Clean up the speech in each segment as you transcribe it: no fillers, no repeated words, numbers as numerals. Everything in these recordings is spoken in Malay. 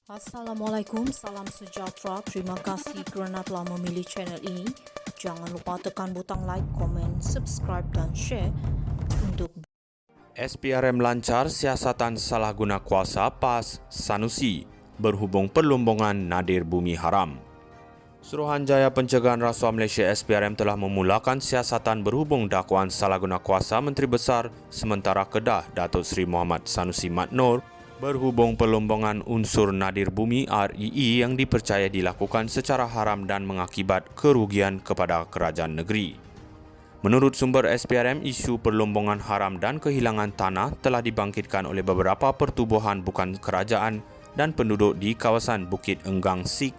Assalamualaikum, salam sejahtera. Terima kasih kerana telah memilih channel ini. Jangan lupa tekan butang like, komen, subscribe dan share untuk SPRM lancar siasatan salah guna kuasa PAS Sanusi berhubung perlombongan nadir bumi haram. Suruhanjaya Pencegahan Rasuah Malaysia SPRM telah memulakan siasatan berhubung dakwaan salah guna kuasa Menteri Besar sementara Kedah Datuk Seri Mohamad Sanusi Mat Noor berhubung perlombongan unsur nadir bumi REE yang dipercaya dilakukan secara haram dan mengakibat kerugian kepada kerajaan negeri. Menurut sumber SPRM, isu perlombongan haram dan kehilangan tanah telah dibangkitkan oleh beberapa pertubuhan bukan kerajaan dan penduduk di kawasan Bukit Enggang Sik,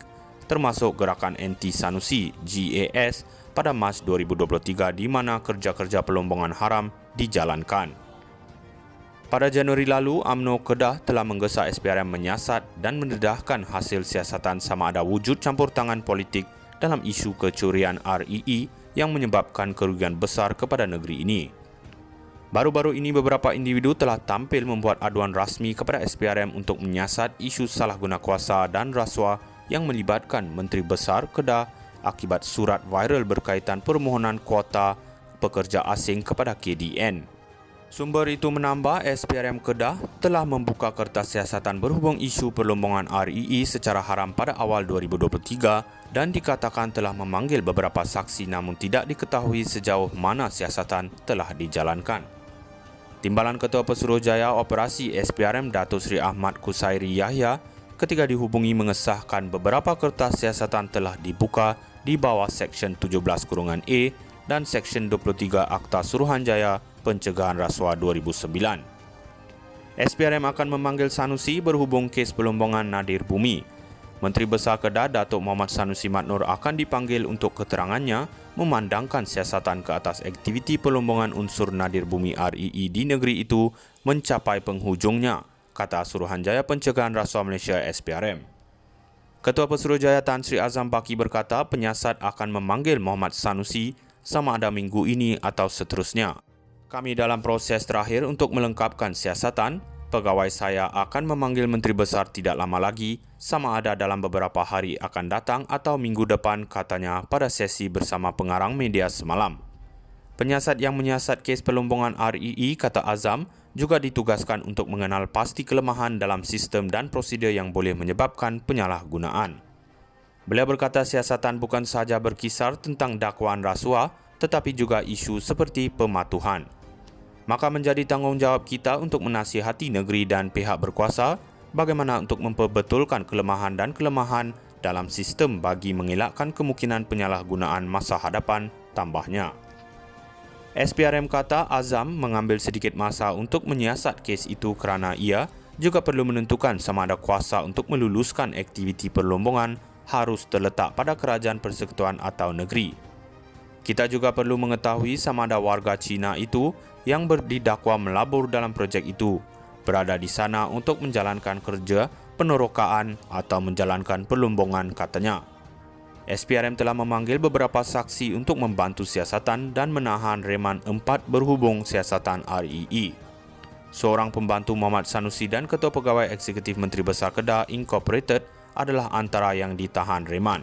termasuk Gerakan Anti Sanusi GAS pada Mac 2023 di mana kerja-kerja perlombongan haram dijalankan. Pada Januari lalu, UMNO Kedah telah menggesa SPRM menyiasat dan mendedahkan hasil siasatan sama ada wujud campur tangan politik dalam isu kecurian REE yang menyebabkan kerugian besar kepada negeri ini. Baru-baru ini beberapa individu telah tampil membuat aduan rasmi kepada SPRM untuk menyiasat isu salah guna kuasa dan rasuah yang melibatkan Menteri Besar Kedah akibat surat viral berkaitan permohonan kuota pekerja asing kepada KDN. Sumber itu menambah SPRM Kedah telah membuka kertas siasatan berhubung isu perlombongan REE secara haram pada awal 2023 dan dikatakan telah memanggil beberapa saksi namun tidak diketahui sejauh mana siasatan telah dijalankan. Timbalan Ketua Pesuruhjaya Operasi SPRM Datuk Seri Ahmad Kusairi Yahya ketika dihubungi mengesahkan beberapa kertas siasatan telah dibuka di bawah Seksyen 17(A) dan Seksyen 23 Akta Suruhanjaya Pencegahan Rasuah 2009. SPRM akan memanggil Sanusi berhubung kes perlombongan nadir bumi. Menteri Besar Kedah Datuk Mohamad Sanusi Mat Noor akan dipanggil untuk keterangannya memandangkan siasatan ke atas aktiviti perlombongan unsur nadir bumi REE di negeri itu mencapai penghujungnya, kata Suruhanjaya Pencegahan Rasuah Malaysia SPRM. Ketua Pesuruhjaya Tan Sri Azam Baki berkata penyiasat akan memanggil Mohamad Sanusi sama ada minggu ini atau seterusnya. Kami dalam proses terakhir untuk melengkapkan siasatan. Pegawai saya akan memanggil Menteri Besar tidak lama lagi, sama ada dalam beberapa hari akan datang atau minggu depan, katanya pada sesi bersama pengarang media semalam. Penyiasat yang menyiasat kes perlombongan REE, kata Azam, juga ditugaskan untuk mengenal pasti kelemahan dalam sistem dan prosedur yang boleh menyebabkan penyalahgunaan. Beliau berkata siasatan bukan sahaja berkisar tentang dakwaan rasuah, tetapi juga isu seperti pematuhan. Maka menjadi tanggungjawab kita untuk menasihati negeri dan pihak berkuasa bagaimana untuk memperbetulkan kelemahan dan kelemahan dalam sistem bagi mengelakkan kemungkinan penyalahgunaan masa hadapan, tambahnya. SPRM kata Azam mengambil sedikit masa untuk menyiasat kes itu kerana ia juga perlu menentukan sama ada kuasa untuk meluluskan aktiviti perlombongan harus terletak pada kerajaan persekutuan atau negeri. Kita juga perlu mengetahui sama ada warga Cina itu yang didakwa melabur dalam projek itu berada di sana untuk menjalankan kerja penerokaan atau menjalankan perlombongan, katanya. SPRM telah memanggil beberapa saksi untuk membantu siasatan dan menahan reman 4 berhubung siasatan REE. Seorang pembantu Mohamad Sanusi dan Ketua Pegawai Eksekutif Menteri Besar Kedah Incorporated adalah antara yang ditahan reman.